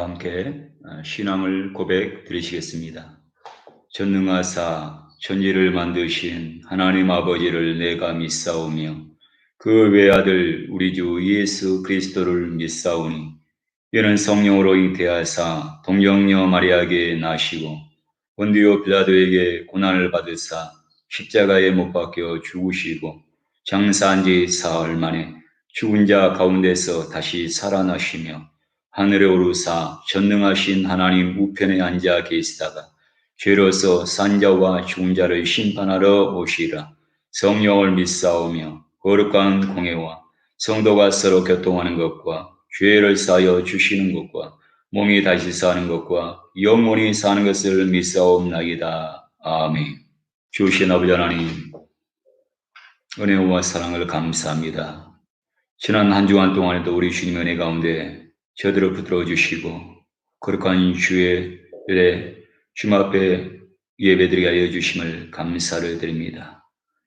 함께 신앙을 고백 드리시겠습니다. 전능하사 천지를 만드신 하나님 아버지를 내가 믿사오며 그 외아들 우리 주 예수 그리스도를 믿사오니 이는 성령으로 잉태하사 동정녀 마리아에게 나시고 본디오 빌라도에게 고난을 받으사 십자가에 못 박혀 죽으시고 장사한 지 사흘 만에 죽은 자 가운데서 다시 살아나시며 하늘에 오르사 전능하신 하나님 우편에 앉아 계시다가 죄로서 산 자와 죽은 자를 심판하러 오시리라. 성령을 믿사오며 거룩한 공회와 성도가 서로 교통하는 것과 죄를 사하여 주시는 것과 몸이 다시 사는 것과 영원히 사는 것을 믿사옵나이다. 아멘. 주신 아버지 하나님, 은혜와 사랑을 감사합니다. 지난 한 주간 동안에도 우리 주님의 은혜 가운데 저들을 붙들어 주시고 거룩한 주일에 주님 앞에 예배드리게 하여 주심을 감사를 드립니다.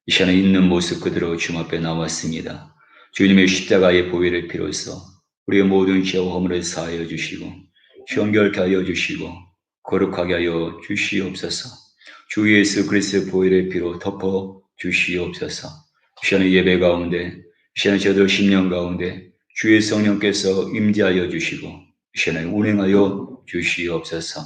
이 시간에 있는 모습 그대로 주님 앞에 나왔습니다. 주님의 십자가의 보혈을 피로써 우리의 모든 죄와 허물을 사하여 주시고 정결케 하여 주시고 거룩하게 하여 주시옵소서. 주 예수 그리스도의 보혈의 피로 덮어 주시옵소서. 이 시간의 예배 가운데 이 시간에 저들 10년 가운데 주의 성령께서 임재하여 주시고 이 시간에 운행하여 주시옵소서.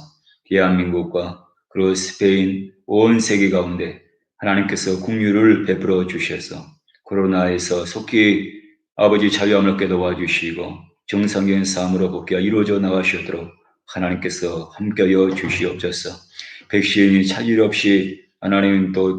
대한민국과 그리고 스페인 온 세계 가운데 하나님께서 긍휼을 베풀어 주셔서 코로나에서 속히 아버지 자유함을 얻게 도와주시고 정상적인 삶으로 복귀가 이루어져 나가시도록 하나님께서 함께하여 주시옵소서. 백신이 차질 없이 하나님 또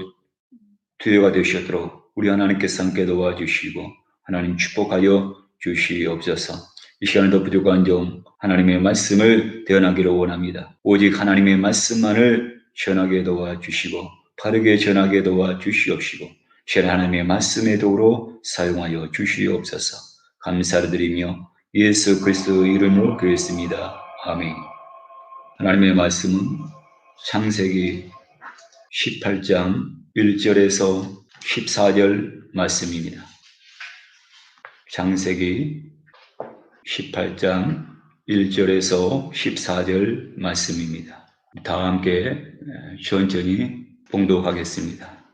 투여가 되시도록 우리 하나님께서 함께 도와주시고 하나님 축복하여 주시옵소서. 이 시간에도 부족한 점 하나님의 말씀을 대언하기를 원합니다. 오직 하나님의 말씀만을 전하게 도와주시고 바르게 전하게 도와주시옵시고 시간 하나님의 말씀의 도구로 사용하여 주시옵소서. 감사를 드리며 예수 그리스도 이름으로 기도했습니다. 아멘. 하나님의 말씀은 창세기 18장 1절에서 14절 말씀입니다. 창세기 18장 1절에서 14절 말씀입니다. 다 함께 천천히 봉독하겠습니다.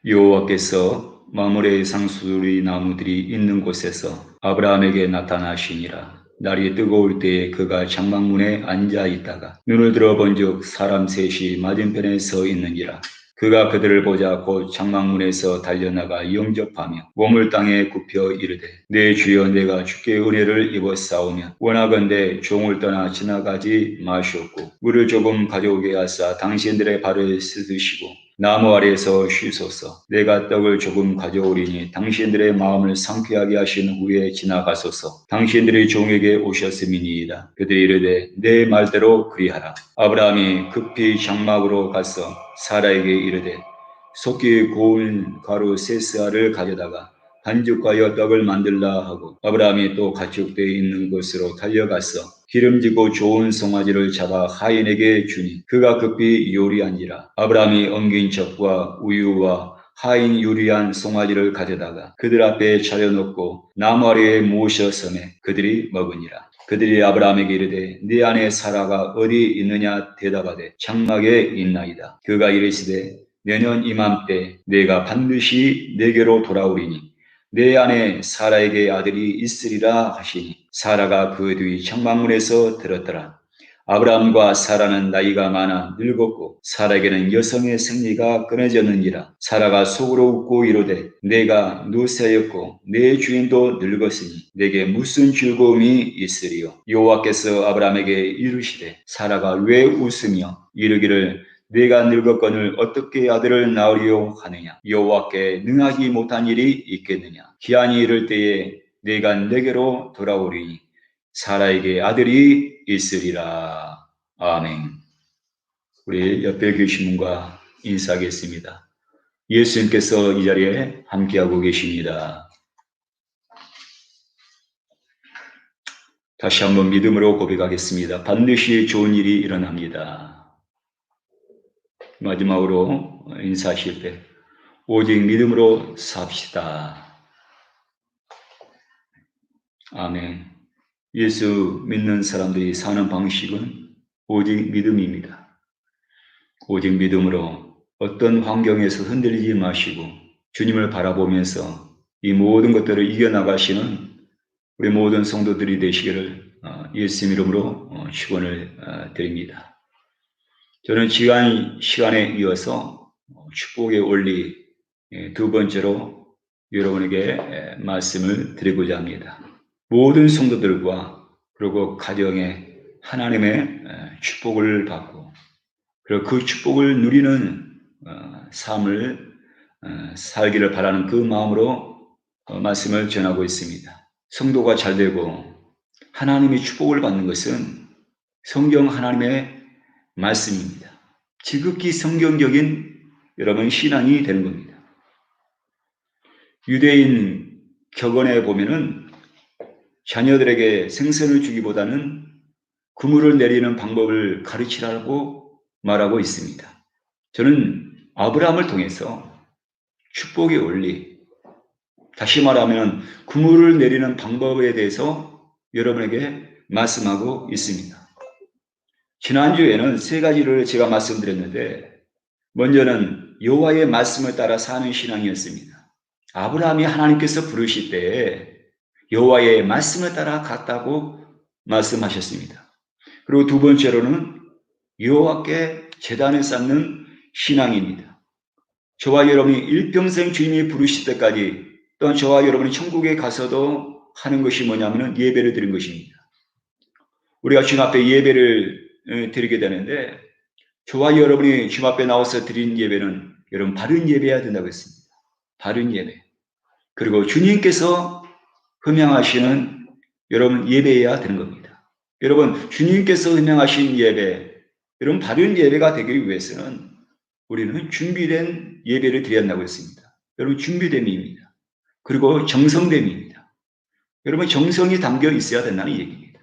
여호와께서 마므레의 상수리 나무들이 있는 곳에서 아브라함에게 나타나시니라. 날이 뜨거울 때에 그가 장막문에 앉아 있다가 눈을 들어본즉 사람 셋이 맞은편에 서 있느니라. 그가 그들을 보자 곧 장막문에서 달려나가 영접하며 몸을 땅에 굽혀 이르되 내 주여 내가 주께 은혜를 입었사오면 원하건대 종을 떠나 지나가지 마시옵고 물을 조금 가져오게 하사 당신들의 발을 씻으시고 나무 아래에서 쉬소서. 내가 떡을 조금 가져오리니 당신들의 마음을 상쾌하게 하신 후에 지나가소서. 당신들이 종에게 오셨음이니이다. 그들이 이르되 내 말대로 그리하라. 아브라함이 급히 장막으로 가서 사라에게 이르되 속히 고운 가루 세스알을 가져다가 반죽하여 떡을 만들라 하고 아브라함이 또 가축되어 있는 곳으로 달려가서 기름지고 좋은 송아지를 잡아 하인에게 주니 그가 급히 요리한지라. 아브라함이 엉긴 젖과 우유와 하인 요리한 송아지를 가져다가 그들 앞에 차려놓고 나무 아래에 모셔서매 그들이 먹으니라. 그들이 아브라함에게 이르되 네 아내 사라가 어디 있느냐 대답하되 장막에 있나이다. 그가 이르시되 내년 이맘때 내가 반드시 내게로 돌아오리니 내 아내 사라에게 아들이 있으리라 하시니 사라가 그 뒤 장막문에서 들었더라. 아브라함과 사라는 나이가 많아 늙었고 사라에게는 여성의 생리가 끊어졌느니라. 사라가 속으로 웃고 이르되 내가 노쇠였고 내 주인도 늙었으니 내게 무슨 즐거움이 있으리요. 여호와께서 아브라함에게 이르시되 사라가 왜 웃으며 이르기를 내가 늙었거늘 어떻게 아들을 낳으리요 하느냐. 여호와께 능하기 못한 일이 있겠느냐. 기한이 이를 때에 내가 내게로 돌아오리니 사라에게 아들이 있으리라. 아멘. 우리 옆에 계신 분과 인사하겠습니다. 예수님께서 이 자리에 함께하고 계십니다. 다시 한번 믿음으로 고백하겠습니다. 반드시 좋은 일이 일어납니다. 마지막으로 인사하실 때 오직 믿음으로 삽시다. 아멘. 예수 믿는 사람들이 사는 방식은 오직 믿음입니다. 오직 믿음으로 어떤 환경에서 흔들리지 마시고 주님을 바라보면서 이 모든 것들을 이겨나가시는 우리 모든 성도들이 되시기를 예수님 이름으로 축원을 드립니다. 저는 지난 시간에 이어서 축복의 원리 두 번째로 여러분에게 말씀을 드리고자 합니다. 모든 성도들과 그리고 가정에 하나님의 축복을 받고 그리고 그 축복을 누리는 삶을 살기를 바라는 그 마음으로 말씀을 전하고 있습니다. 성도가 잘 되고 하나님의 축복을 받는 것은 성경 하나님의 말씀입니다. 지극히 성경적인 여러분 신앙이 되는 겁니다. 유대인 격언에 보면은 자녀들에게 생선을 주기보다는 그물을 내리는 방법을 가르치라고 말하고 있습니다. 저는 아브라함을 통해서 축복의 원리, 다시 말하면 그물을 내리는 방법에 대해서 여러분에게 말씀하고 있습니다. 지난주에는 세 가지를 제가 말씀드렸는데 먼저는 여호와의 말씀을 따라 사는 신앙이었습니다. 아브라함이 하나님께서 부르실 때에 여호와의 말씀을 따라 갔다고 말씀하셨습니다. 그리고 두 번째로는 여호와께 제단을 쌓는 신앙입니다. 저와 여러분이 일평생 주님이 부르실 때까지 또한 저와 여러분이 천국에 가서도 하는 것이 뭐냐면 예배를 드리는 것입니다. 우리가 주님 앞에 예배를 드리게 되는데 저와 여러분이 주님 앞에 나와서 드리는 예배는 여러분 바른 예배해야 된다고 했습니다. 바른 예배. 그리고 주님께서 흠양하시는 여러분 예배해야 되는 겁니다. 여러분 주님께서 흠양하신 예배, 여러분 바른 예배가 되기 위해서는 우리는 준비된 예배를 드려야 한다고 했습니다. 여러분 준비됨입니다. 그리고 정성됨입니다. 여러분 정성이 담겨 있어야 된다는 얘기입니다.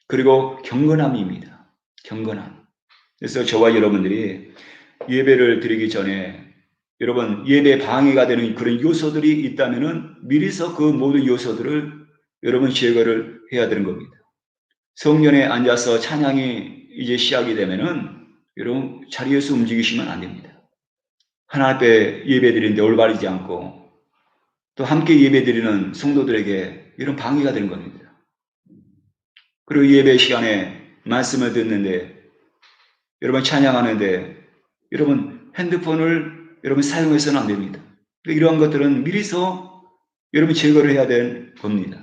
그리고 경건함입니다. 경건함. 그래서 저와 여러분들이 예배를 드리기 전에 여러분 예배 방해가 되는 그런 요소들이 있다면은 미리서 그 모든 요소들을 여러분 제거를 해야 되는 겁니다. 성전에 앉아서 찬양이 이제 시작이 되면은 여러분 자리에서 움직이시면 안 됩니다. 하나님 앞에 예배 드리는데 올바르지 않고 또 함께 예배 드리는 성도들에게 이런 방해가 되는 겁니다. 그리고 예배 시간에 말씀을 듣는데 여러분 찬양하는데 여러분 핸드폰을 여러분 사용해서는 안 됩니다. 이러한 것들은 미리서 여러분 제거를 해야 되는 겁니다.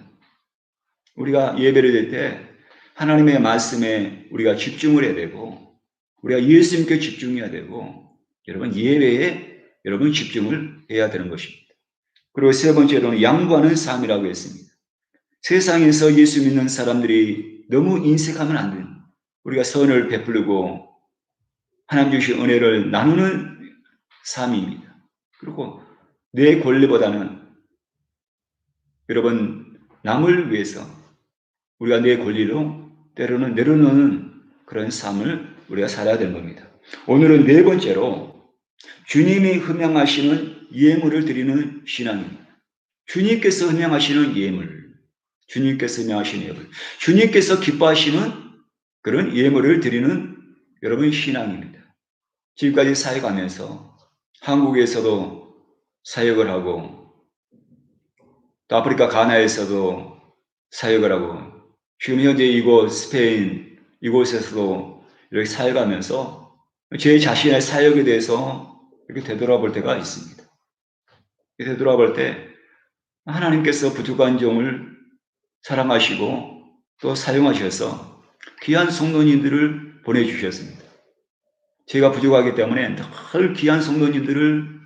우리가 예배를 드릴 때 하나님의 말씀에 우리가 집중을 해야 되고 우리가 예수님께 집중해야 되고 여러분 예배에 여러분 집중을 해야 되는 것입니다. 그리고 세 번째로는 양보하는 삶이라고 했습니다. 세상에서 예수 믿는 사람들이 너무 인색하면 안 됩니다. 우리가 선을 베풀고 하나님 주신 은혜를 나누는 삶입니다. 그리고 내 권리보다는 여러분 남을 위해서 우리가 내 권리로 때로는 내려놓는 그런 삶을 우리가 살아야 되는 겁니다. 오늘은 네 번째로 주님이 흠양하시는 예물을 드리는 신앙입니다. 주님께서 흠양하시는 예물, 주님께서 흠양하시는 예물, 주님께서 기뻐하시는 그런 예물을 드리는 여러분 신앙입니다. 지금까지 사역하면서 한국에서도 사역을 하고 또 아프리카 가나에서도 사역을 하고 지금 현재 이곳 스페인 이곳에서도 이렇게 사역하면서 제 자신의 사역에 대해서 이렇게 되돌아볼 때가 있습니다. 되돌아볼 때 하나님께서 부족한 종을 사랑하시고 또 사용하셔서 귀한 성도님들을 보내주셨습니다. 제가 부족하기 때문에 늘 귀한 성도님들을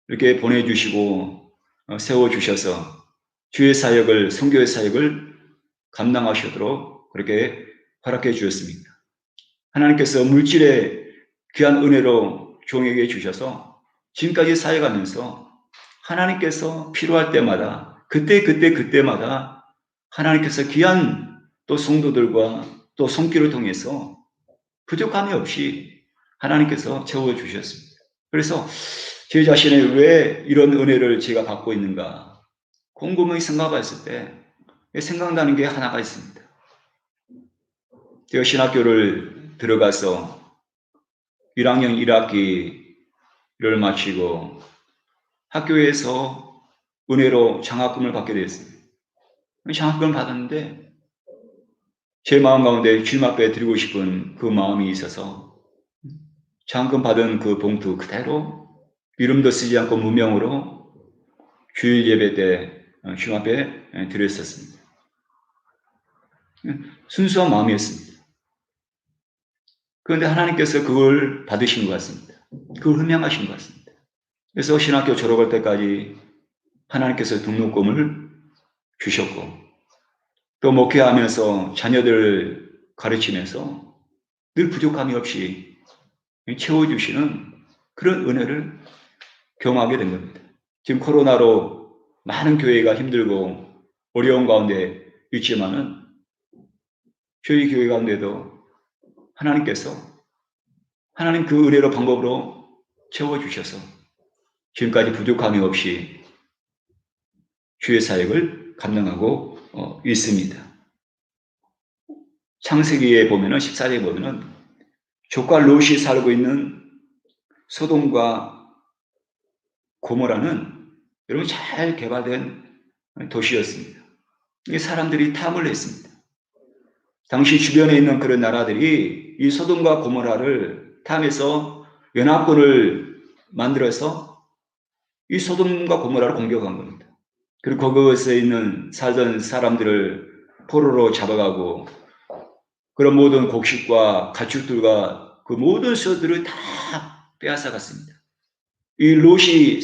이렇게 보내주시고 세워주셔서 주의 사역을, 선교의 사역을 감당하시도록 그렇게 허락해 주셨습니다. 하나님께서 물질의 귀한 은혜로 종에게 주셔서 지금까지 사역하면서 하나님께서 필요할 때마다 그때마다 하나님께서 귀한 또 성도들과 또 손길을 통해서 부족함이 없이 하나님께서 채워주셨습니다. 그래서 제 자신의 왜 이런 은혜를 제가 받고 있는가 곰곰이 생각했을 때 생각나는 게 하나가 있습니다. 제가 신학교를 들어가서 1학년 1학기를 마치고 학교에서 은혜로 장학금을 받게 되었습니다. 장학금을 받았는데 제 마음 가운데 주님 앞에 드리고 싶은 그 마음이 있어서 장학금 받은 그 봉투 그대로 이름도 쓰지 않고 무명으로 주일 예배 때 주님 앞에 드렸었습니다. 순수한 마음이었습니다. 그런데 하나님께서 그걸 받으신 것 같습니다. 그걸 흠양하신 것 같습니다. 그래서 신학교 졸업할 때까지 하나님께서 등록금을 주셨고 또 목회하면서 자녀들 가르치면서 늘 부족함이 없이 채워주시는 그런 은혜를 경험하게 된 겁니다. 지금 코로나로 많은 교회가 힘들고 어려운 가운데 있지만은 저희 교회 가운데도 하나님께서 하나님 그 은혜로 방법으로 채워주셔서 지금까지 부족함이 없이 주의 사역을 감당하고 있습니다. 창세기에 보면은 14절에 보면은 족과 롯이 살고 있는 소돔과 고모라는 여러분 잘 개발된 도시였습니다. 이 사람들이 탐을 했습니다. 당시 주변에 있는 그런 나라들이 이 소돔과 고모라를 탐해서 연합군을 만들어서 이 소돔과 고모라를 공격한 겁니다. 그리고 그것에 있는 살던 사람들을 포로로 잡아가고 그런 모든 곡식과 가축들과 그 모든 수들을 다 빼앗아갔습니다. 이 롯이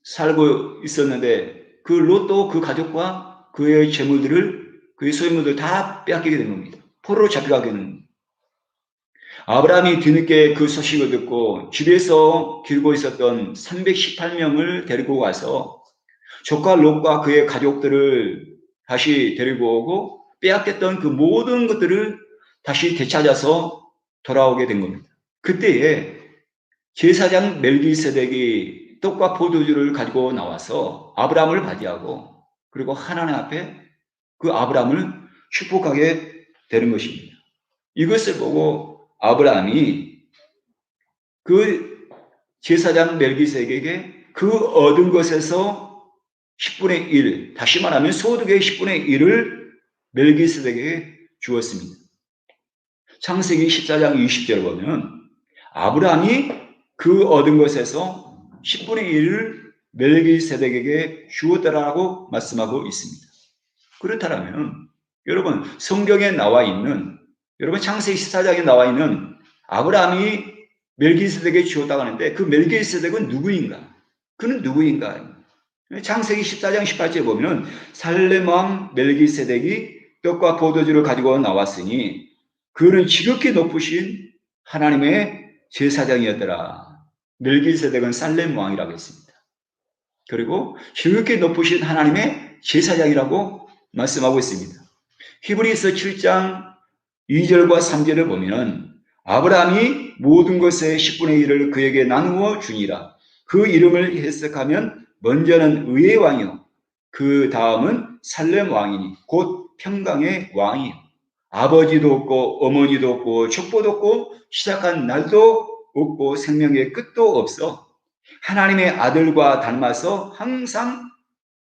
살고 있었는데 그 롯도 그 가족과 그의 재물들을 그의 소유물들 다 빼앗기게 된 겁니다. 포로로 잡혀가게 된 겁니다. 아브라함이 뒤늦게 그 소식을 듣고 집에서 기르고 있었던 318명을 데리고 가서 조카 롯과 그의 가족들을 다시 데리고 오고 빼앗겼던 그 모든 것들을 다시 되찾아서 돌아오게 된 겁니다. 그때에 제사장 멜기세덱이 떡과 포도주를 가지고 나와서 아브라함을 맞이하고 그리고 하나님 앞에 그 아브라함을 축복하게 되는 것입니다. 이것을 보고 아브라함이 그 제사장 멜기세덱에게 그 얻은 것에서 10분의 1, 다시 말하면 소득의 10분의 1을 멜기세덱에게 주었습니다. 창세기 14장 20절 보면 아브라함이 그 얻은 것에서 10분의 1을 멜기세덱에게 주었다라고 말씀하고 있습니다. 그렇다면 여러분 성경에 나와 있는 여러분 창세기 14장에 나와 있는 아브라함이 멜기세덱에게 주었다고 하는데 그 멜기세덱은 누구인가? 그는 누구인가? 창세기 14장 18절에 보면 살렘 왕 멜기세덱이 떡과 포도주를 가지고 나왔으니 그는 지극히 높으신 하나님의 제사장이었더라. 멜기세덱은 살렘 왕이라고 했습니다. 그리고 지극히 높으신 하나님의 제사장이라고 말씀하고 있습니다. 히브리서 7장 2절과 3절을 보면 아브라함이 모든 것의 10분의 1을 그에게 나누어 주니라. 그 이름을 해석하면 먼저는 의의 왕이요 그 다음은 살렘 왕이니 곧 평강의 왕이요 아버지도 없고 어머니도 없고 족보도 없고 시작한 날도 없고 생명의 끝도 없어 하나님의 아들과 닮아서 항상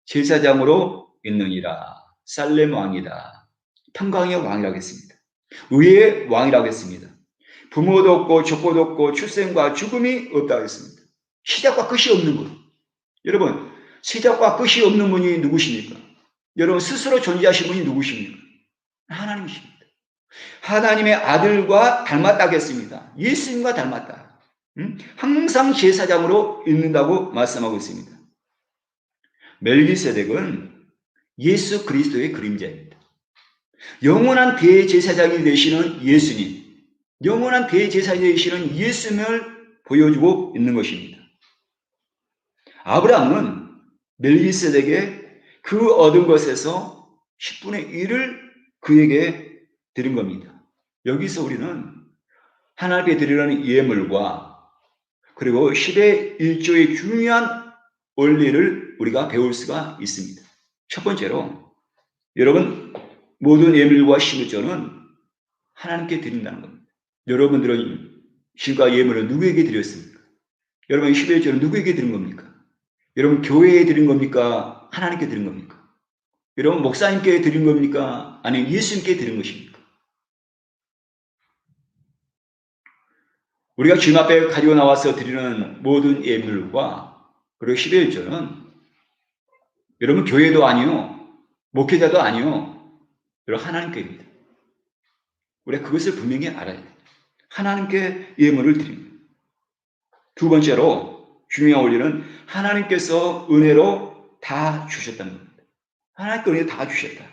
제사장으로 있느니라. 살렘 왕이다. 평강의 왕이라고 했습니다. 의의 왕이라고 했습니다. 부모도 없고 족보도 없고 출생과 죽음이 없다고 했습니다. 시작과 끝이 없는 분. 여러분 시작과 끝이 없는 분이 누구십니까? 여러분 스스로 존재하신 분이 누구십니까? 하나님이십니다. 하나님의 아들과 닮았다고 했습니다. 예수님과 닮았다. 항상 제사장으로 있는다고 말씀하고 있습니다. 멜기세덱은 예수 그리스도의 그림자입니다. 영원한 대제사장이 되시는 예수님, 영원한 대제사장이 되시는 예수님을 보여주고 있는 것입니다. 아브라함은 멜기세덱에 그 얻은 것에서 10분의 1을 그에게 드린 겁니다. 여기서 우리는 하나님께 드리는 예물과 그리고 10의 1조의 중요한 원리를 우리가 배울 수가 있습니다. 첫 번째로 여러분 모든 예물과 11조는 하나님께 드린다는 겁니다. 여러분들은 신과 예물을 누구에게 드렸습니까? 여러분 11조는 누구에게 드린 겁니까? 여러분 교회에 드린 겁니까? 하나님께 드린 겁니까? 여러분 목사님께 드린 겁니까? 아니면 예수님께 드린 것입니까? 우리가 주님 앞에 가지고 나와서 드리는 모든 예물과 그리고 11조는 여러분 교회도 아니요, 목회자도 아니요, 여러분 하나님께입니다. 우리가 그것을 분명히 알아야 돼요. 하나님께 예물을 드립니다. 두 번째로 중요한 원리는 하나님께서 은혜로 다 주셨다는 겁니다. 하나님께 은혜 다 주셨다.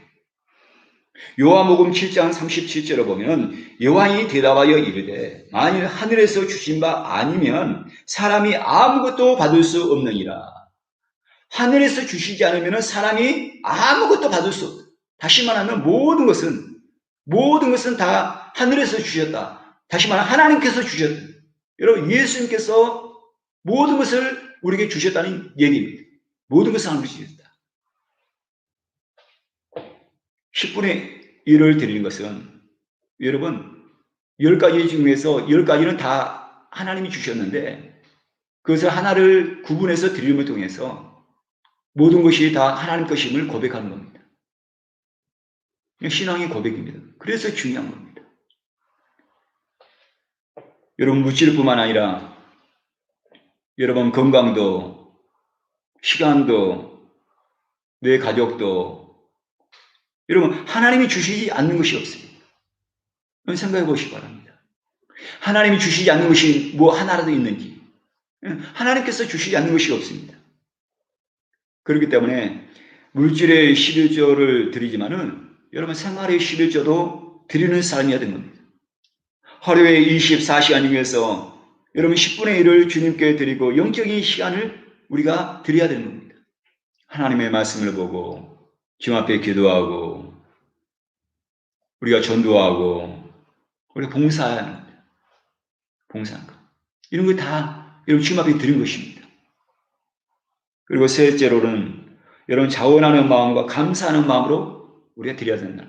요한복음 7장 37절을 보면 요한이 대답하여 이르되 만일 하늘에서 주신 바 아니면 사람이 아무것도 받을 수 없느니라. 하늘에서 주시지 않으면 사람이 아무것도 받을 수 없다. 다시 말하면 모든 것은 다 하늘에서 주셨다. 다시 말하면 하나님께서 주셨다. 여러분 예수님께서 모든 것을 우리에게 주셨다는 얘기입니다. 모든 것을 하나님께서 주셨다. 10분의 1을 드리는 것은 여러분 10가지 중에서 10가지는 다 하나님이 주셨는데 그것을 하나를 구분해서 드림을 통해서 모든 것이 다 하나님 것임을 고백하는 겁니다. 신앙의 고백입니다. 그래서 중요한 겁니다. 여러분 물질뿐만 아니라 여러분 건강도 시간도 내 가족도 여러분 하나님이 주시지 않는 것이 없습니다. 생각해 보시기 바랍니다. 하나님이 주시지 않는 것이 뭐 하나라도 있는지 하나님께서 주시지 않는 것이 없습니다. 그렇기 때문에 물질의 11조를 드리지만은 여러분 생활의 11조도 드리는 사람이어야 되는 겁니다. 하루에 24시간 중에서 여러분 10분의 1을 주님께 드리고 영적인 시간을 우리가 드려야 되는 겁니다. 하나님의 말씀을 보고 주님 앞에 기도하고 우리가 전도하고 우리가 봉사해야 합니다. 봉사하는 것. 이런 거 다 여러분 주님 앞에 드린 것입니다. 그리고 셋째로는 여러분 자원하는 마음과 감사하는 마음으로 우리가 드려야 된다.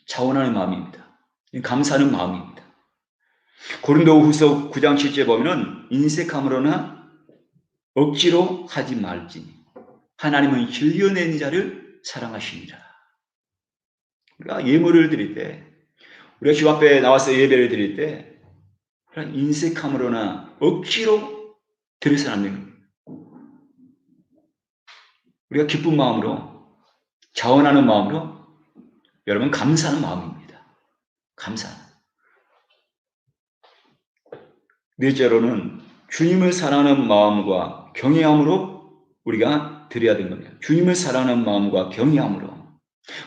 자원하는 마음입니다. 감사하는 마음입니다. 고린도후서 9장 7절에 보면은 인색함으로나 억지로 하지 말지니 하나님은 즐겨내는 자를 사랑하시니라. 우리가 예물을 드릴 때 우리가 주 앞에 나와서 예배를 드릴 때 그런 인색함으로나 억지로 드려서는 안 됩니다. 우리가 기쁜 마음으로 자원하는 마음으로 여러분 감사하는 마음입니다. 감사하는. 넷째로는 주님을 사랑하는 마음과 경외함으로 우리가 드려야 되는 겁니다. 주님을 사랑하는 마음과 경외함으로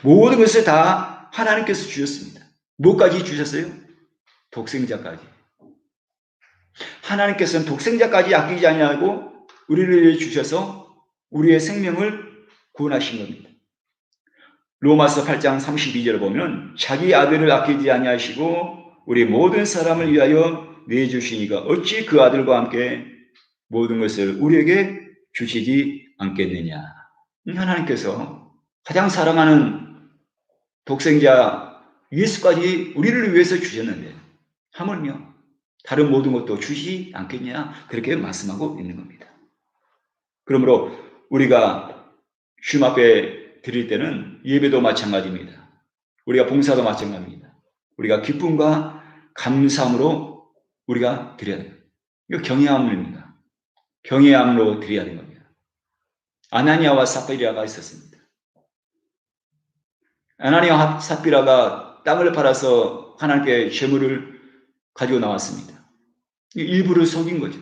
모든 것을 다 하나님께서 주셨습니다. 뭐까지 주셨어요? 독생자까지. 하나님께서는 독생자까지 아끼지 아니하고 우리를 위해 주셔서 우리의 생명을 구원하신 겁니다. 로마서 8장 32절을 보면 자기 아들을 아끼지 아니하시고 우리 모든 사람을 위하여 내주시니까 어찌 그 아들과 함께 모든 것을 우리에게 주시지 않겠느냐. 하나님께서 가장 사랑하는 독생자 예수까지 우리를 위해서 주셨는데 하물며 다른 모든 것도 주시지 않겠냐 그렇게 말씀하고 있는 겁니다. 그러므로 우리가 주님 앞에 드릴 때는 예배도 마찬가지입니다. 우리가 봉사도 마찬가지입니다. 우리가 기쁨과 감사함으로 우리가 드려야 돼요. 이거 경외함입니다. 경외함으로 드려야 되는 겁니다. 아나니아와 삽비라가 있었습니다. 아나니아와 삽비라가 땅을 팔아서 하나님께 재물을 가지고 나왔습니다. 일부를 속인 거죠.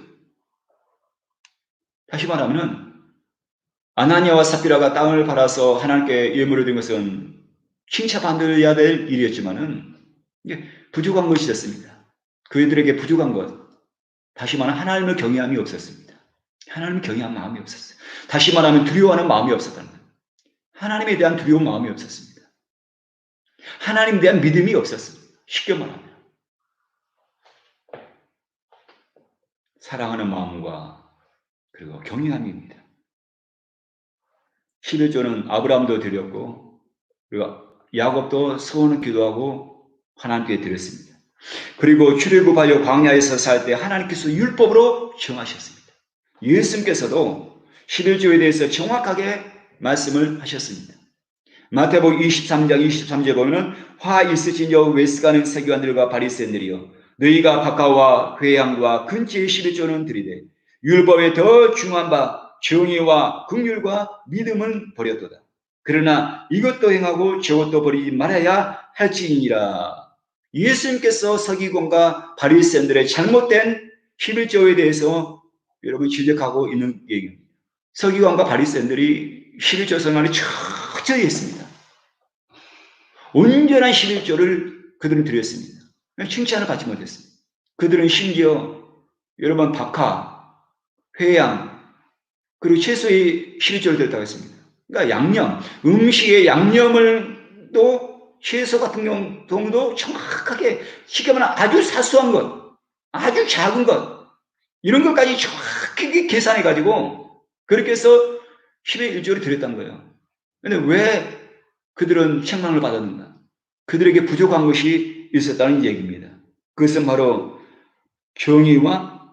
다시 말하면 아나니아와 삽비라가 땅을 팔아서 하나님께 예물을 드린 것은 칭찬받아야 될 일이었지만은 이게 부족한 것이 됐습니다. 그들에게 부족한 것. 다시 말하면 하나님을 경외함이 없었습니다. 하나님을 경외한 마음이 없었어요. 다시 말하면 두려워하는 마음이 없었다는 거예요. 하나님에 대한 두려운 마음이 없었습니다. 하나님에 대한 믿음이 없었습니다. 쉽게 말하면. 사랑하는 마음과 그리고 경외함입니다. 11조는 아브라함도 드렸고 그리고 야곱도 소원을 기도하고 하나님께 드렸습니다. 그리고 출애굽하여 광야에서 살 때 하나님께서 율법으로 정하셨습니다. 예수님께서도 11조에 대해서 정확하게 말씀을 하셨습니다. 마태복음 23장 23절에 보면 화 있으신저 웨스가는 세교관들과 바리새인들이여 너희가 박하와 회향과 근처의 11조는 드리되 율법에 더 중요한 바 정의와 긍휼과 믿음은 버렸도다. 그러나 이것도 행하고 저것도 버리지 말아야 할지니라. 예수님께서 서기관과 바리새인들의 잘못된 11조에 대해서 여러분 지적하고 있는 얘기입니다. 서기관과 바리새인들이 11조 성안을 철저히 했습니다. 온전한 11조를 그들은 드렸습니다. 칭찬을 받지 못했습니다. 그들은 심지어 여러분 박하, 회양, 그리고 채소의 11조를 드렸다고 했습니다. 그러니까 양념, 음식의 양념을 또 채소 같은 경우도 정확하게 쉽게 말하면 아주 사소한 것, 아주 작은 것 이런 것까지 정확하게 계산해가지고 그렇게 해서 10의 1조를 드렸다는 거예요. 그런데 왜 그들은 책망을 받았는가? 그들에게 부족한 것이 있었다는 얘기입니다. 그것은 바로 정의와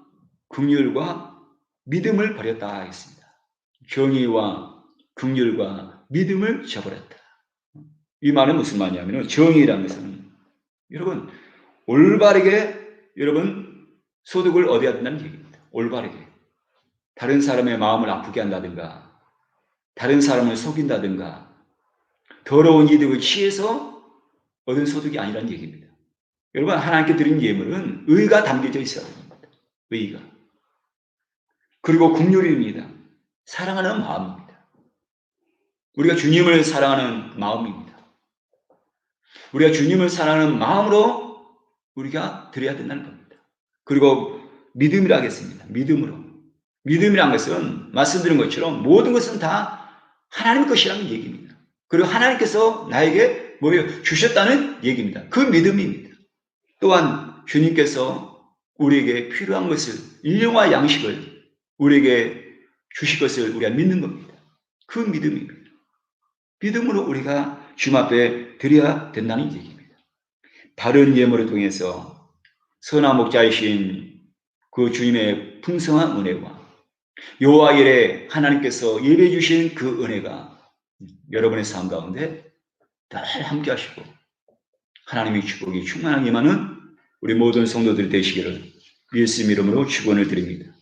긍휼과 믿음을 버렸다 하겠습니다. 정의와 긍휼과 믿음을 저버렸다. 이 말은 무슨 말이냐면 정의라는 것은 여러분 올바르게 여러분 소득을 얻어야 된다는 얘기입니다. 올바르게. 다른 사람의 마음을 아프게 한다든가 다른 사람을 속인다든가 더러운 이득을 취해서 얻은 소득이 아니라는 얘기입니다. 여러분 하나님께 드린 예물은 의가 담겨져 있어야 됩니다. 의가. 그리고 긍휼입니다. 사랑하는 마음입니다. 우리가 주님을 사랑하는 마음입니다. 우리가 주님을 사랑하는 마음으로 우리가 드려야 된다는 겁니다. 그리고 믿음이라 하겠습니다. 믿음으로. 믿음이란 것은 말씀드린 것처럼 모든 것은 다 하나님 것이라는 얘기입니다. 그리고 하나님께서 나에게 주셨다는 얘기입니다. 그 믿음입니다. 또한 주님께서 우리에게 필요한 것을 일용와 양식을 우리에게 주실 것을 우리가 믿는 겁니다. 그 믿음입니다. 믿음으로 우리가 주님 앞에 드려야 된다는 얘기입니다. 다른 예물을 통해서 선한 목자이신 그 주님의 풍성한 은혜와 여호와 일에 하나님께서 예배해 주신 그 은혜가 여러분의 삶 가운데 늘 함께 하시고 하나님의 축복이 충만하게 임하는 우리 모든 성도들이 되시기를 예수 이름으로 축원을 드립니다.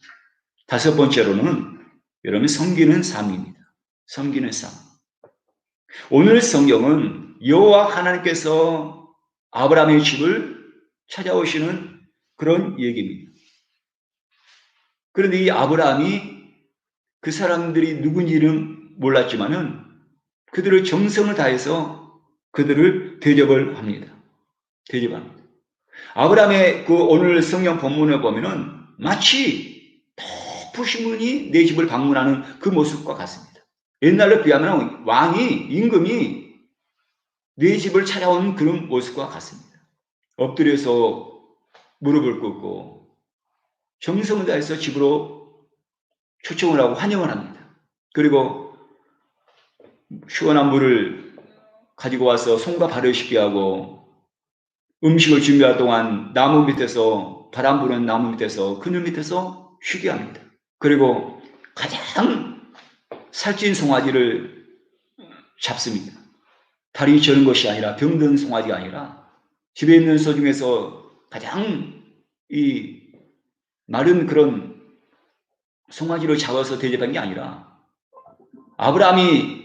다섯 번째로는 여러분 섬기는 삶입니다. 섬기는 삶. 오늘 성경은 여호와 하나님께서 아브라함의 집을 찾아오시는 그런 얘기입니다. 그런데 이 아브라함이 그 사람들이 누군지는 몰랐지만은 그들의 정성을 다해서 그들을 대접을 합니다. 대접합니다. 아브라함의 그 오늘 성경 본문을 보면은 마치 높으신 분이 내 집을 방문하는 그 모습과 같습니다. 옛날로 비하면 왕이, 임금이 내 집을 찾아온 그런 모습과 같습니다. 엎드려서 무릎을 꿇고 정성을 다해서 집으로 초청을 하고 환영을 합니다. 그리고 시원한 물을 가지고 와서 손과 발을 씻게 하고 음식을 준비할 동안 나무 밑에서 바람 부는 나무 밑에서 그늘 밑에서 쉬게 합니다. 그리고 가장 살찐 송아지를 잡습니다. 다리 저는 것이 아니라 병든 송아지가 아니라 집에 있는 소 중에서 가장 이 마른 그런 송아지를 잡아서 대접한 게 아니라 아브라함이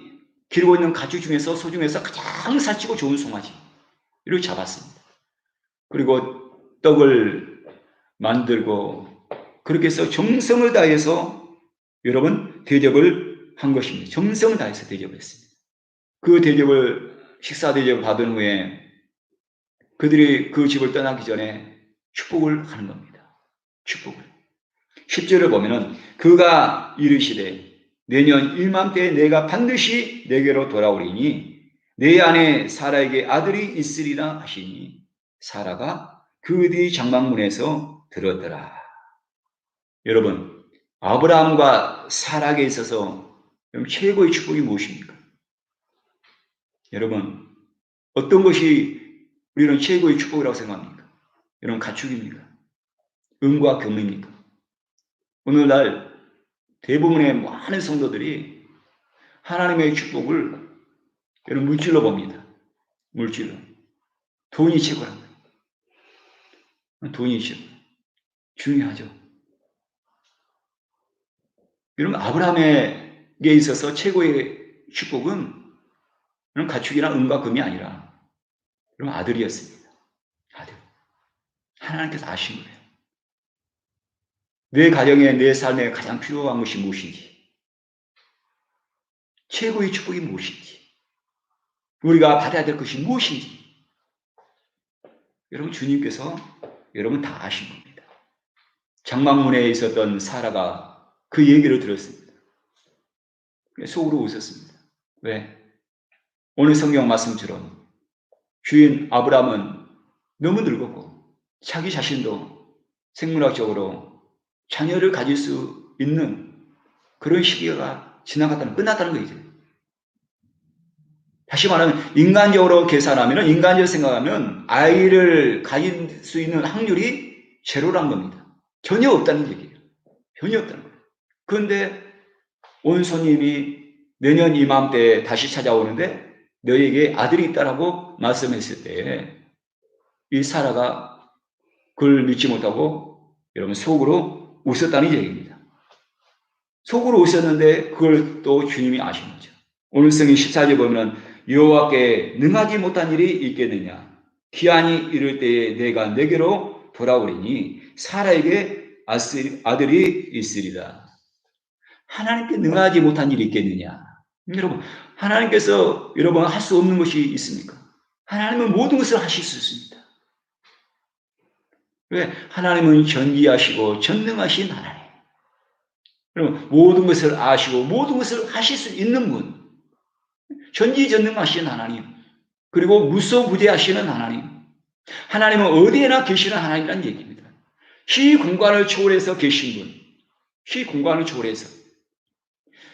기르고 있는 가축 중에서 소 중에서 가장 살찌고 좋은 송아지를 잡았습니다. 그리고 떡을 만들고 그렇게 해서 정성을 다해서 여러분 대접을 한 것입니다. 정성을 다해서 대접을 했습니다. 그 대접을 식사 대접을 받은 후에 그들이 그 집을 떠나기 전에 축복을 하는 겁니다. 축복을. 10절을 보면은 그가 이르시되 내년 일맘때에 내가 반드시 내게로 돌아오리니 내 안에 사라에게 아들이 있으리라 하시니 사라가 그 뒤 장막문에서 들었더라. 여러분 아브라함과 사라에게 있어서 최고의 축복이 무엇입니까? 여러분 어떤 것이 우리는 최고의 축복이라고 생각합니까? 여러분, 가축입니까? 은과 금입니까? 오늘날 대부분의 많은 성도들이 하나님의 축복을 여러분 물질로 봅니다. 물질로. 돈이 최고란 거예요. 돈이 최고. 중요하죠. 여러분, 아브라함에게 있어서 최고의 축복은 그런 가축이나 은과 금이 아니라 그런 아들이었습니다. 아들. 하나님께서 아신 거예요. 내 가정에, 내 삶에 가장 필요한 것이 무엇인지, 최고의 축복이 무엇인지, 우리가 받아야 될 것이 무엇인지, 여러분, 주님께서 여러분 다 아신 겁니다. 장막문에 있었던 사라가 그 얘기를 들었습니다. 속으로 웃었습니다. 왜? 오늘 성경 말씀처럼 주인 아브라함은 너무 늙었고 자기 자신도 생물학적으로 자녀를 가질 수 있는 그런 시기가 지나갔다는, 끝났다는 거죠. 다시 말하면 인간적으로 계산하면, 인간적으로 생각하면 아이를 가질 수 있는 확률이 제로란 겁니다. 전혀 없다는 얘기예요. 전혀 없다는 거예요. 그런데 온 손님이 내년 이맘때에 다시 찾아오는데 너에게 아들이 있다라고 말씀했을 때 이 사라가 그걸 믿지 못하고 여러분 속으로 웃었다는 얘기입니다. 속으로 웃었는데 그걸 또 주님이 아신 거죠. 오늘 성경 14절 보면 여호와께 능하지 못한 일이 있겠느냐. 기한이 이를 때에 내가 내게로 돌아오리니 사라에게 아들이 있으리라. 하나님께 능하지 못한 일이 있겠느냐. 여러분, 하나님께서 여러분 할 수 없는 것이 있습니까? 하나님은 모든 것을 하실 수 있습니다. 왜? 하나님은 전지하시고 전능하신 하나님. 여러분, 모든 것을 아시고 모든 것을 하실 수 있는 분. 전지전능하신 하나님. 그리고 무소부재하시는 하나님. 하나님은 어디에나 계시는 하나님이라는 얘기입니다. 시 공간을 초월해서 계신 분. 시 공간을 초월해서.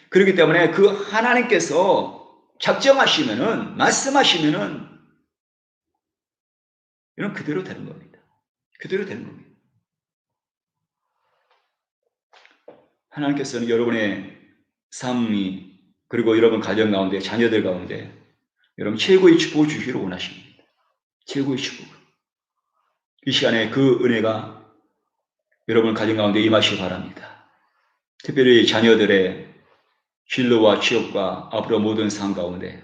그렇기 때문에 그 하나님께서 작정하시면은, 말씀하시면은, 이런 그대로 되는 겁니다. 그대로 되는 겁니다. 하나님께서는 여러분의 삶이, 그리고 여러분 가정 가운데, 자녀들 가운데, 여러분 최고의 축복을 주시기를 원하십니다. 최고의 축복. 이 시간에 그 은혜가 여러분 가정 가운데 임하시기 바랍니다. 특별히 자녀들의 진로와 취업과 앞으로 모든 삶 가운데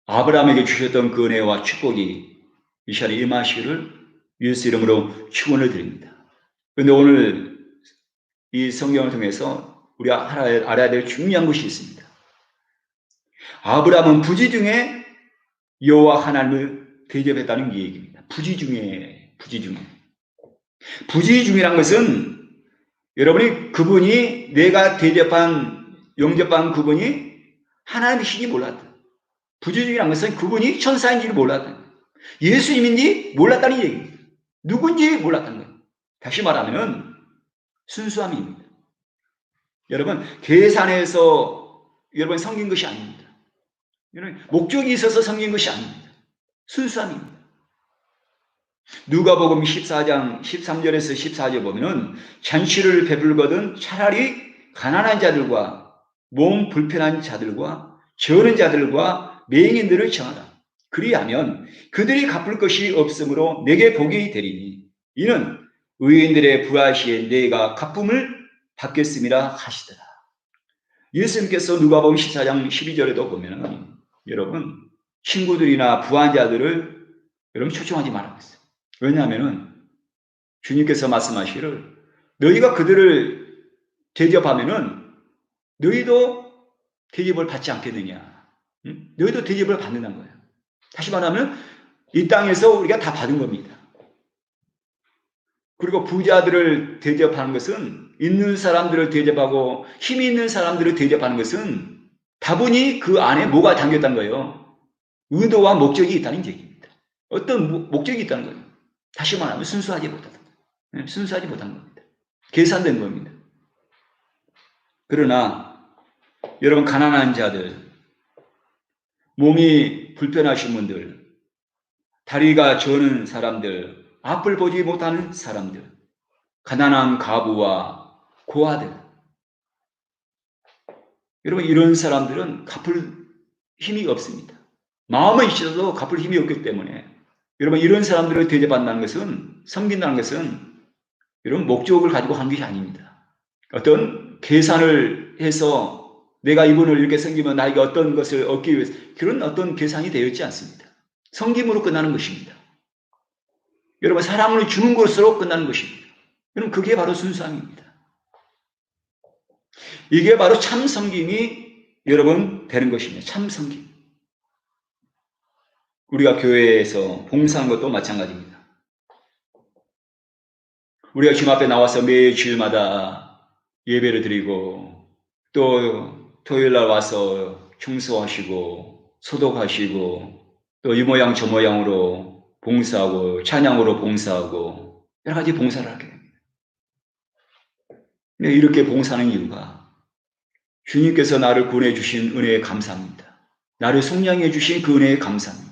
아브라함에게 주셨던 그 은혜와 축복이 이 시간에 임하시기를 예수 이름으로 축원을 드립니다. 그런데 오늘 이 성경을 통해서 우리가 알아야 될 중요한 것이 있습니다. 아브라함은 부지 중에 여호와 하나님을 대접했다는 이 얘기입니다. 부지 중에. 부지 중이란 것은 여러분이 그분이 내가 영접한 그분이 하나님이신지 몰랐다. 부지 중이란 것은 그분이 천사인지 몰랐다. 예수님인지 몰랐다는 얘기입니다. 누군지 몰랐다는 거예요. 다시 말하면 순수함입니다. 여러분, 계산해서 여러분 섬긴 것이 아닙니다. 여러분, 목적이 있어서 섬긴 것이 아닙니다. 순수함입니다. 누가복음 14장 13절에서 14절 보면은 잔치를 베풀거든 차라리 가난한 자들과 몸 불편한 자들과 저는 자들과 맹인들을 청하라. 그리하면 그들이 갚을 것이 없으므로 내게 복이 되리니 이는 의인들의 부하시에 내가 갚음을 받겠음이라 하시더라. 예수님께서 누가복음 14장 12절에도 보면은 여러분 친구들이나 부한 자들을 여러분 초청하지 말라고 했어요. 왜냐하면 주님께서 말씀하시기를 너희가 그들을 대접하면은 너희도 대접을 받지 않겠느냐. 응? 너희도 대접을 받는다는 거예요. 다시 말하면 이 땅에서 우리가 다 받은 겁니다. 그리고 부자들을 대접하는 것은 있는 사람들을 대접하고 힘이 있는 사람들을 대접하는 것은 다분히 그 안에 뭐가 담겼다는 거예요. 의도와 목적이 있다는 얘기입니다. 어떤 목적이 있다는 거예요. 다시 말하면 순수하지 못한 겁니다. 계산된 겁니다. 그러나 여러분 가난한 자들, 몸이 불편하신 분들, 다리가 저는 사람들, 앞을 보지 못하는 사람들, 가난한 가부와 고아들. 여러분, 이런 사람들은 갚을 힘이 없습니다. 마음은 있어도 갚을 힘이 없기 때문에 여러분, 이런 사람들을 대접한다는 것은, 섬긴다는 것은 이런 목적을 가지고 한 것이 아닙니다. 어떤 계산을 해서 내가 이분을 이렇게 섬기면 나에게 어떤 것을 얻기 위해서 그런 어떤 계산이 되어 있지 않습니다. 섬김으로 끝나는 것입니다. 여러분, 사랑을 주는 것으로 끝나는 것입니다. 여러분, 그게 바로 순수함입니다. 이게 바로 참 섬김이 여러분 되는 것입니다. 참 섬김. 우리가 교회에서 봉사하는 것도 마찬가지입니다. 우리가 주님 앞에 나와서 매 주일마다 예배를 드리고 또 토요일날 와서 청소하시고 소독하시고 또 이 모양 저 모양으로 봉사하고 찬양으로 봉사하고 여러 가지 봉사를 하게 됩니다. 이렇게 봉사하는 이유가 주님께서 나를 구원해 주신 은혜에 감사합니다. 나를 속량해 주신 그 은혜에 감사합니다.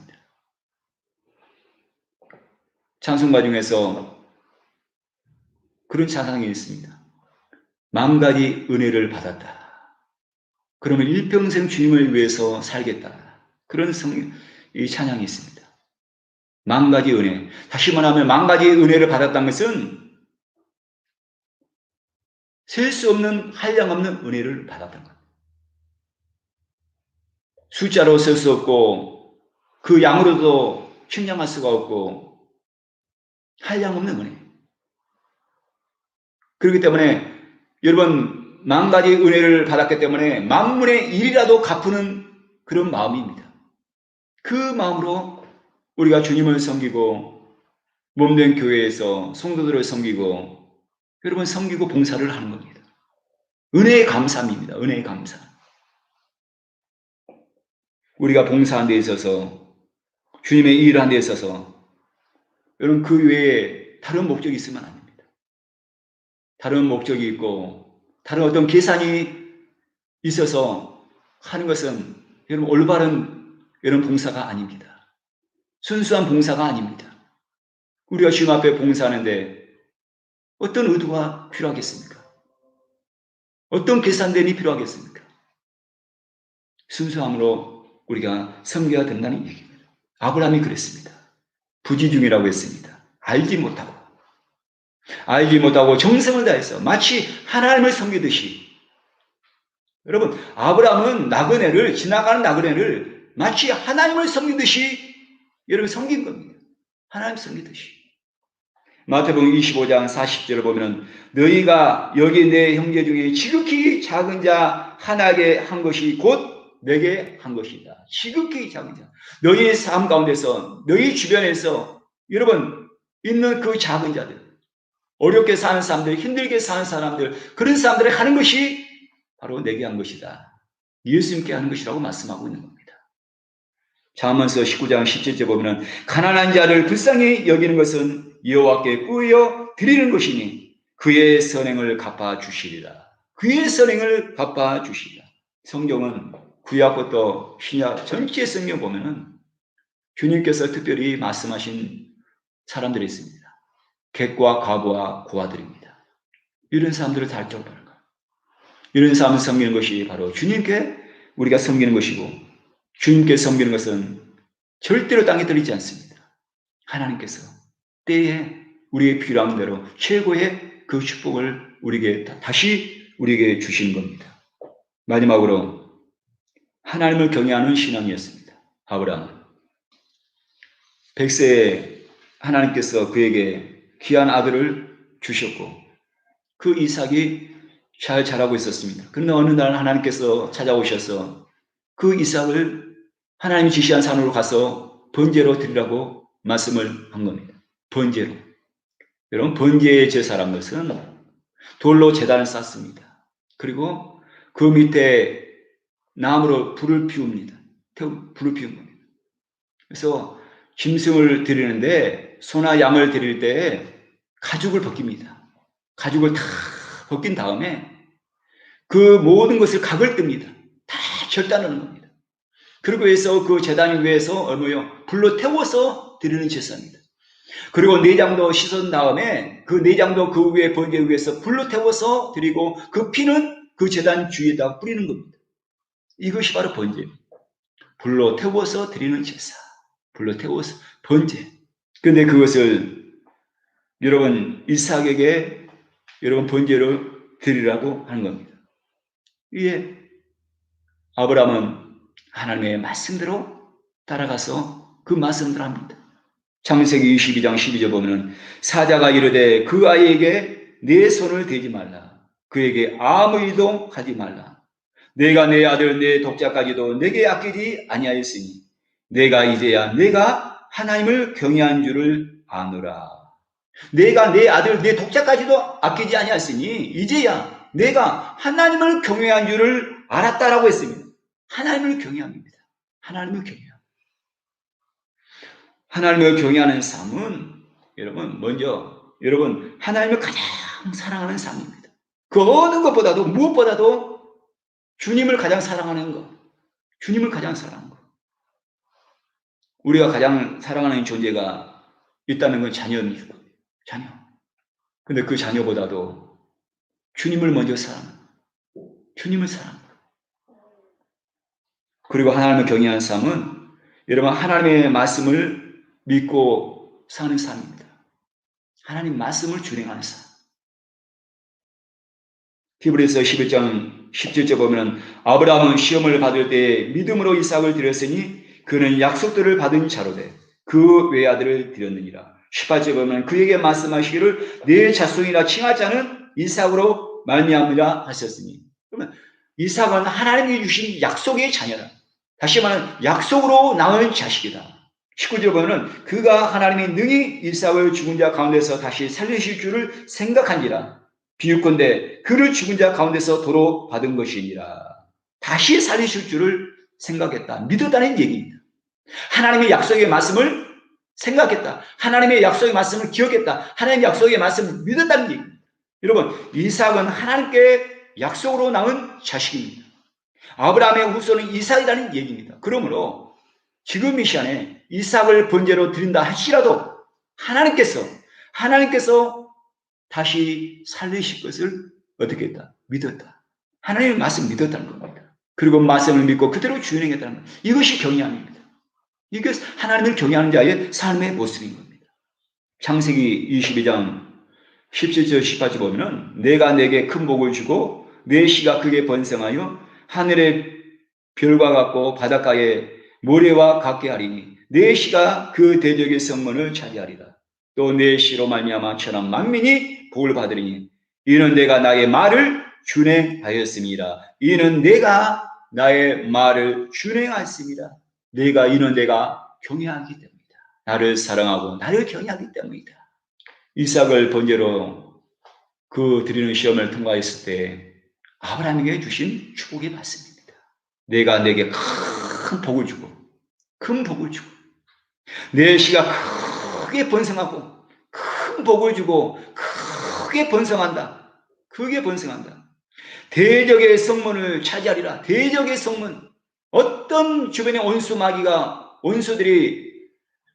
찬송가 중에서 그런 찬양이 있습니다. 만 가지 은혜를 받았다. 그러면 일평생 주님을 위해서 살겠다. 그런 이 찬양이 있습니다. 만 가지 은혜. 다시 말하면 만 가지 은혜를 받았다는 것은 셀 수 없는 한량 없는 은혜를 받았던 것. 숫자로 셀 수 없고 그 양으로도 측량할 수가 없고 한량 없는 은혜. 그렇기 때문에 여러분 만 가지 은혜를 받았기 때문에 만분의 1이라도 갚는 그런 마음입니다. 그 마음으로 우리가 주님을 섬기고 몸된 교회에서 성도들을 섬기고 여러분 섬기고 봉사를 하는 겁니다. 은혜의 감사입니다. 은혜의 감사. 우리가 봉사하는 데 있어서 주님의 일하는 데 있어서 여러분 그 외에 다른 목적이 있으면 안 됩니다. 다른 목적이 있고 다른 어떤 계산이 있어서 하는 것은 여러분 올바른 이런 봉사가 아닙니다. 순수한 봉사가 아닙니다. 우리가 주님 앞에 봉사하는데 어떤 의도가 필요하겠습니까? 어떤 계산됨이 필요하겠습니까? 순수함으로 우리가 섬겨야 된다는 얘기입니다. 아브라함이 그랬습니다. 부지중이라고 했습니다. 알지 못하고 정성을 다해서 마치 하나님을 섬기듯이. 여러분, 아브라함은 나그네를, 지나가는 나그네를 마치 하나님을 섬기듯이 여러분 섬긴 겁니다. 하나님 섬기듯이. 마태복음 25장 40절을 보면 너희가 여기 내 형제 중에 지극히 작은 자 하나에게 한 것이 곧 내게 한 것이다. 지극히 작은 자. 너희의 삶 가운데서 너희 주변에서 여러분 있는 그 작은 자들, 어렵게 사는 사람들, 힘들게 사는 사람들, 그런 사람들이 하는 것이 바로 내게 한 것이다. 예수님께 하는 것이라고 말씀하고 있는 겁니다. 잠언서 19장 17절 보면 가난한 자를 불쌍히 여기는 것은 여호와께 꾸여 드리는 것이니 그의 선행을 갚아주시리라. 그의 선행을 갚아주시리라. 성경은 구약부터 신약 전체 성경 보면은 주님께서 특별히 말씀하신 사람들이 있습니다. 객과 과부와 고아들입니다. 이런 사람들을 달적하는 거예요. 이런 사람을 섬기는 것이 바로 주님께 우리가 섬기는 것이고 주님께 섬기는 것은 절대로 땅에 떨어지지 않습니다. 하나님께서 때에 우리의 필요한 대로 최고의 그 축복을 다시 우리에게 주시는 겁니다. 마지막으로 하나님을 경외하는 신앙이었습니다. 아브라함은 100세에 하나님께서 그에게 귀한 아들을 주셨고 그 이삭이 잘 자라고 있었습니다. 그런데 어느 날 하나님께서 찾아오셔서 그 이삭을 하나님이 지시한 산으로 가서 번제로 드리라고 말씀을 한 겁니다. 번제로. 여러분, 번제의 제사란 것은 돌로 제단을 쌓습니다. 그리고 그 밑에 나무로 불을 피웁니다. 불을 피운 겁니다. 그래서 짐승을 드리는데 소나 양을 드릴 때 가죽을 벗깁니다. 가죽을 다 벗긴 다음에 그 모든 것을 각을 뜹니다. 다 절단하는 겁니다. 그리고 해서 그 제단 위에서 뭐요? 불로 태워서 드리는 제사입니다. 그리고 내장도 씻은 다음에 그 내장도 그 위에 번제 위에서 불로 태워서 드리고 그 피는 그 제단 주위에다 뿌리는 겁니다. 이것이 바로 번제입니다. 불로 태워서 드리는 제사. 불로 태워서 번제. 근데 그것을 여러분 이삭에게 여러분 번제로 드리라고 하는 겁니다. 이에 아브라함은 하나님의 말씀대로 따라가서 그 말씀대로 합니다. 창세기 22장 12절 보면 사자가 이르되 그 아이에게 내 손을 대지 말라. 그에게 아무 일도 하지 말라. 내가 내 아들 내 독자까지도 내게 아끼지 아니하였으니 내가 이제야 내가 하나님을 경외한 줄을 아노라. 내가 내 아들 내 독자까지도 아끼지 아니하였으니 이제야 내가 하나님을 경외한 줄을 알았다라고 했습니다. 하나님을 경외합니다. 하나님을 경외합니다. 하나님을 경외하는 삶은 여러분 먼저 여러분 하나님을 가장 사랑하는 삶입니다. 그 어느 것보다도 무엇보다도 주님을 가장 사랑하는 것. 주님을 가장 사랑하는 것. 우리가 가장 사랑하는 존재가 있다는 건 자녀입니다. 자녀. 근데 그 자녀보다도 주님을 먼저 사랑합니다. 주님을 사랑합니다. 그리고 하나님을 경외하는 삶은 여러분 하나님의 말씀을 믿고 사는 삶입니다. 하나님 말씀을 준행하는 삶. 히브리서 11장 17절 보면 아브라함은 시험을 받을 때 믿음으로 이삭을 드렸으니 그는 약속들을 받은 자로되 그 외아들을 드렸느니라. 18절 보면 그에게 말씀하시기를 내 자손이라 칭할 자는 이삭으로 말미암으라 하셨으니 그러면 이삭은 하나님이 주신 약속의 자녀다. 다시 말하면 약속으로 낳은 자식이다. 19절 보면 그가 하나님이 능히 이삭을 죽은 자 가운데서 다시 살리실 줄을 생각한지라. 비유컨대 그를 죽은 자 가운데서 도로 받은 것이니라. 다시 살리실 줄을 생각했다. 믿었다는 얘기입니다. 하나님의 약속의 말씀을 생각했다. 하나님의 약속의 말씀을 기억했다. 하나님의 약속의 말씀을 믿었다는 얘기입니다. 여러분 이삭은 하나님께 약속으로 낳은 자식입니다. 아브라함의 후손은 이삭이라는 얘기입니다. 그러므로 지금 이 시간에 이삭을 번제로 드린다 할지라도 하나님께서 다시 살리실 것을 어떻게 했다? 믿었다. 하나님의 말씀 믿었다는 겁니다. 그리고 말씀을 믿고 그대로 준행했다는 겁니다. 이것이 경외함입니다. 이게 하나님을 경외하는 자의 삶의 모습인 겁니다. 창세기 22장 17절 18절 보면 내가 내게 큰 복을 주고 내 씨가 크게 번성하여 하늘의 별과 같고 바닷가의 모래와 같게 하리니 내 씨가 그 대적의 성문을 차지하리라. 또 내 씨로 말미암아 천한 만민이 복을 받으리니 이는 내가 나의 말을 준행하였습니다. 이는 내가 나의 말을 준행하였습니다. 이는 내가 경외하기 때문이다. 나를 사랑하고 나를 경외하기 때문이다. 이삭을 번제로 그 드리는 시험을 통과했을 때 아브라함에게 주신 축복의 말씀입니다. 내가 내게 큰 복을 주고 내 씨가 크게 번성하고 큰 복을 주고 크게 번성한다. 대적의 성문을 차지하리라. 대적의 성문. 어떤 주변의 원수들이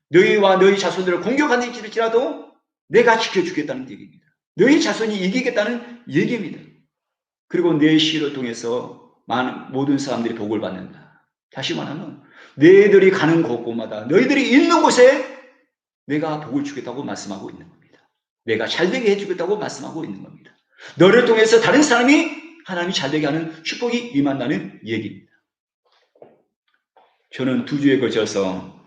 너희와 너희 자손들을 공격하는지라도 내가 지켜주겠다는 얘기입니다. 너희 자손이 이기겠다는 얘기입니다. 그리고 내 씨를 통해서 모든 사람들이 복을 받는다. 다시 말하면 너희들이 가는 곳곳마다 너희들이 있는 곳에 내가 복을 주겠다고 말씀하고 있는 겁니다. 내가 잘되게 해주겠다고 말씀하고 있는 겁니다. 너를 통해서 다른 사람이 하나님이 잘되게 하는 축복이 임한다는 얘기입니다. 저는 2주에 걸쳐서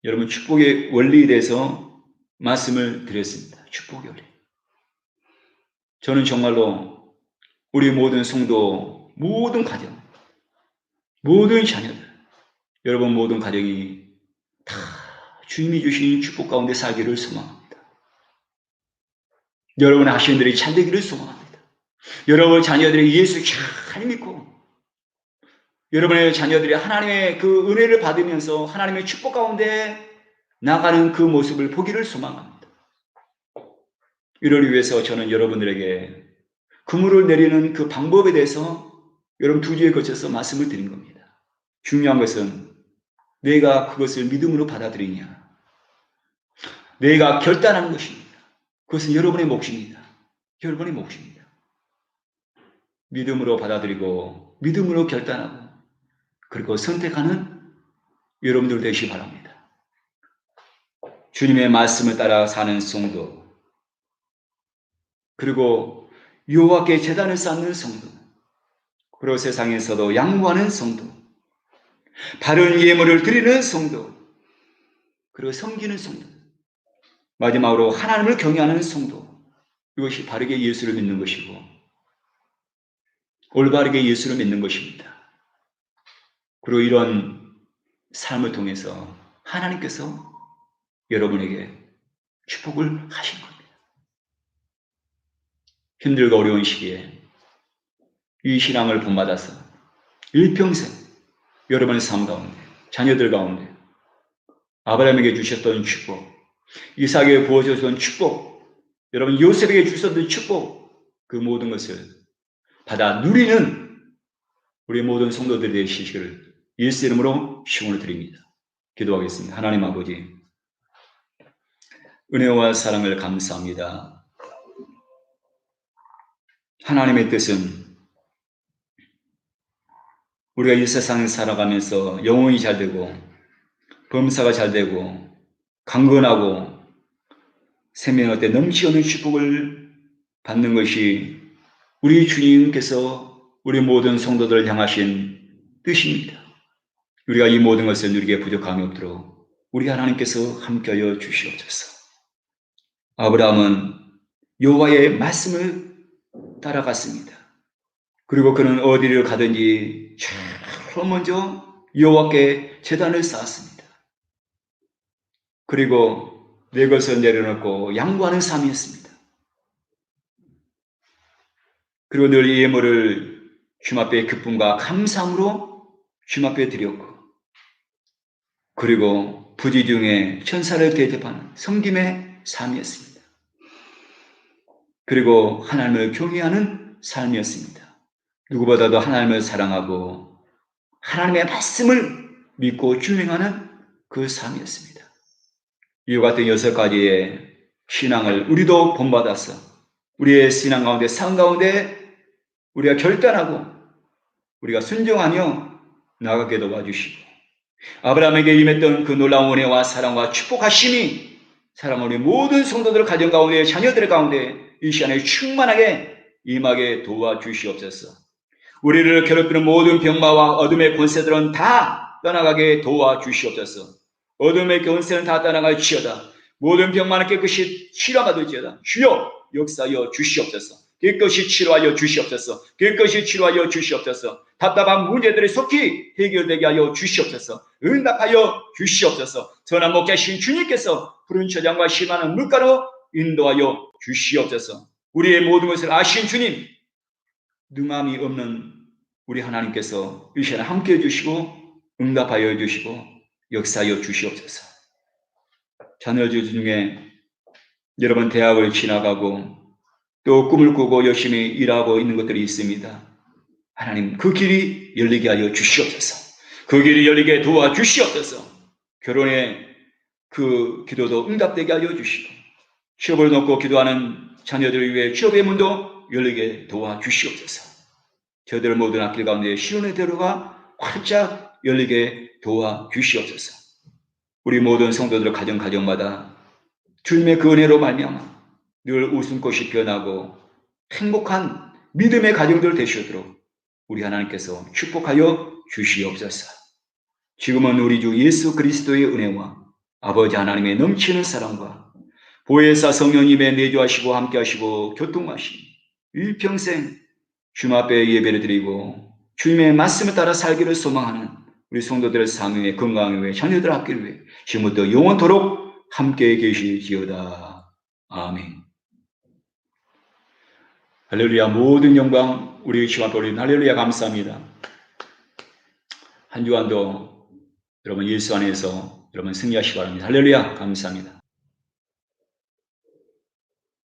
여러분 축복의 원리에 대해서 말씀을 드렸습니다. 축복의 원리. 저는 정말로 우리 모든 성도, 모든 가정, 모든 자녀들, 여러분 모든 가정이 다 주님이 주신 축복 가운데 살기를 소망합니다. 여러분의 하시는들이 잘되기를 소망합니다. 여러분 자녀들이 예수 잘 믿고 여러분의 자녀들이 하나님의 그 은혜를 받으면서 하나님의 축복 가운데 나가는 그 모습을 보기를 소망합니다. 이를 위해서 저는 여러분들에게 그물을 내리는 그 방법에 대해서 여러분 2주에 걸쳐서 말씀을 드린 겁니다. 중요한 것은 내가 그것을 믿음으로 받아들이냐. 내가 결단하는 것입니다. 그것은 여러분의 몫입니다. 여러분의 몫입니다. 믿음으로 받아들이고 믿음으로 결단하고 그리고 선택하는 여러분들 되시기 바랍니다. 주님의 말씀을 따라 사는 성도, 그리고 여호와께 제단을 쌓는 성도, 그리고 세상에서도 양보하는 성도, 바른 예물을 드리는 성도, 그리고 섬기는 성도, 마지막으로 하나님을 경외하는 성도. 이것이 바르게 예수를 믿는 것이고 올바르게 예수를 믿는 것입니다. 그리고 이런 삶을 통해서 하나님께서 여러분에게 축복을 하신 겁니다. 힘들고 어려운 시기에 이 신앙을 본받아서 일평생 여러분의 삶 가운데, 자녀들 가운데 아브라함에게 주셨던 축복, 이삭에게 부어주셨던 축복, 여러분 요셉에게 주셨던 축복, 그 모든 것을 받아 누리는 우리 모든 성도들이 되시기를 예수 이름으로 축원을 드립니다. 기도하겠습니다. 하나님 아버지, 은혜와 사랑을 감사합니다. 하나님의 뜻은 우리가 이 세상을 살아가면서 영혼이 잘 되고 범사가 잘 되고 강건하고 생명할 때 넘치는 축복을 받는 것이 우리 주님께서 우리 모든 성도들을 향하신 뜻입니다. 우리가 이 모든 것을 누리게 부족함이 없도록 우리 하나님께서 함께하여 주시옵소서. 아브라함은 여호와의 말씀을 따라갔습니다. 그리고 그는 어디를 가든지 제일 먼저 여호와께 제단을 쌓았습니다. 그리고 내 것을 내려놓고 양보하는 삶이었습니다. 그리고 늘 이 예물을 주님 앞에 기쁨과 감사함으로 주님 앞에 드렸고, 그리고 부지 중에 천사를 대접하는 섬김의 삶이었습니다. 그리고 하나님을 경외하는 삶이었습니다. 누구보다도 하나님을 사랑하고 하나님의 말씀을 믿고 준행하는 그 삶이었습니다. 이와 같은 6가지의 신앙을 우리도 본받아서 우리의 신앙 가운데, 삶 가운데 우리가 결단하고 우리가 순종하며 나아가게 도와주시고, 아브라함에게 임했던 그 놀라운 은혜와 사랑과 축복하심이 사랑 우리 모든 성도들 가정 가운데, 자녀들 가운데 이 시간에 충만하게 임하게 도와주시옵소서. 우리를 괴롭히는 모든 병마와 어둠의 권세들은 다 떠나가게 도와주시옵소서. 어둠의 권세는 다 떠나갈지어다. 모든 병마는 깨끗이 치료받을지어다. 주여 역사하여 주시옵소서. 깨끗이 치료하여 주시옵소서. 깨끗이 치료하여 주시옵소서. 답답한 문제들이 속히 해결되게 하여 주시옵소서. 응답하여 주시옵소서. 선한 목자신 주님께서 푸른 초장과 심하는 물가로 인도하여 주시옵소서. 우리의 모든 것을 아신 주님, 능함이 없는 우리 하나님께서 이 시간에 함께해 주시고 응답하여 주시고 역사하여 주시옵소서. 자녀들 중에 여러분 대학을 지나가고 또 꿈을 꾸고 열심히 일하고 있는 것들이 있습니다. 하나님 그 길이 열리게 하여 주시옵소서. 그 길이 열리게 도와주시옵소서. 결혼의 그 기도도 응답되게 하여 주시고, 취업을 놓고 기도하는 자녀들을 위해 취업의 문도 열리게 도와주시옵소서. 저들 모든 앞길 가운데 시온의 대로가 활짝 열리게 도와주시옵소서. 우리 모든 성도들 가정마다 주님의 그 은혜로 말미암아 늘 웃음꽃이 피어나고 행복한 믿음의 가정들 되시도록 우리 하나님께서 축복하여 주시옵소서. 지금은 우리 주 예수 그리스도의 은혜와 아버지 하나님의 넘치는 사랑과 보혜사 성령님의 내주하시고 함께하시고 교통하시니 일평생 주님 앞에 예배를 드리고 주님의 말씀을 따라 살기를 소망하는 우리 성도들의 삶 위에, 건강 위에, 자녀들 앞길 위에 지금부터 영원토록 함께 계시지어다. 아멘. 할렐루야. 모든 영광 우리 주님 앞에 올리는 할렐루야. 감사합니다. 한 주간도 여러분 예수 안에서 여러분 승리하시기 바랍니다. 할렐루야. 감사합니다.